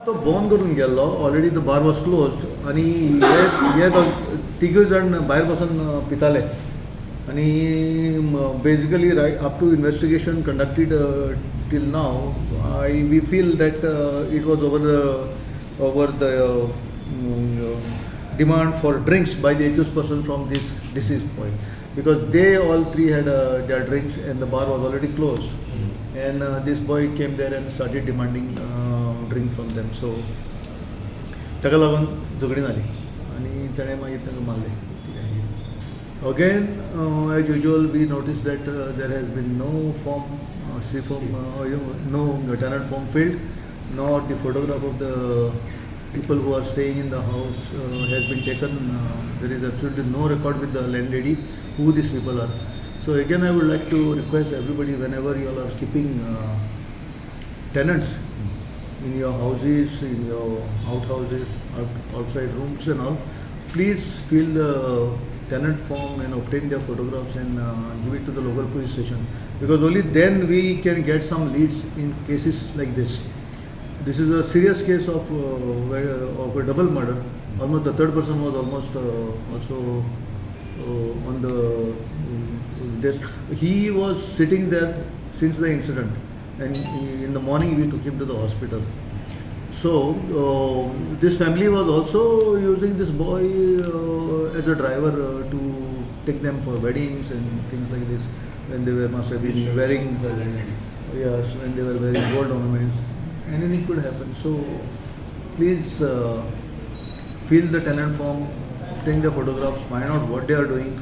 तो बंद करून गेल्लो already the bar was closed आनी हे तिगूय जाण भायर बसून पिताले आनी basically right up to investigation conducted till now we feel that it was over the demand for drinks by the accused person from this deceased point, because they all three had their drinks and the bar was already closed, and this boy came there and started demanding drink from them. So ताका लागून झगडी जाली आनी ताणें मागीर ताका मारलें. Again, as usual, we noticed that there has been no form, no tenant form filled, nor the photograph of the people who are staying in the house has been taken. There is absolutely no record with the landlady who these people are. So again, I would like to request everybody, whenever you all are keeping tenants in your houses, in your outhouses, outside rooms and all, please fill the tenant form and obtain their photographs and give it to the local police station, because only then we can get some leads in cases like this. This is a serious case of a double murder. Almost the third person was almost also on the desk. He was sitting there since the incident, and in the morning we took him to the hospital. So this family was also using this boy as a driver to take them for weddings and things like this, when they must have been wearing when they were wearing gold ornaments. Anything could happen. So please fill the tenant form, take the photographs, find out what they are doing,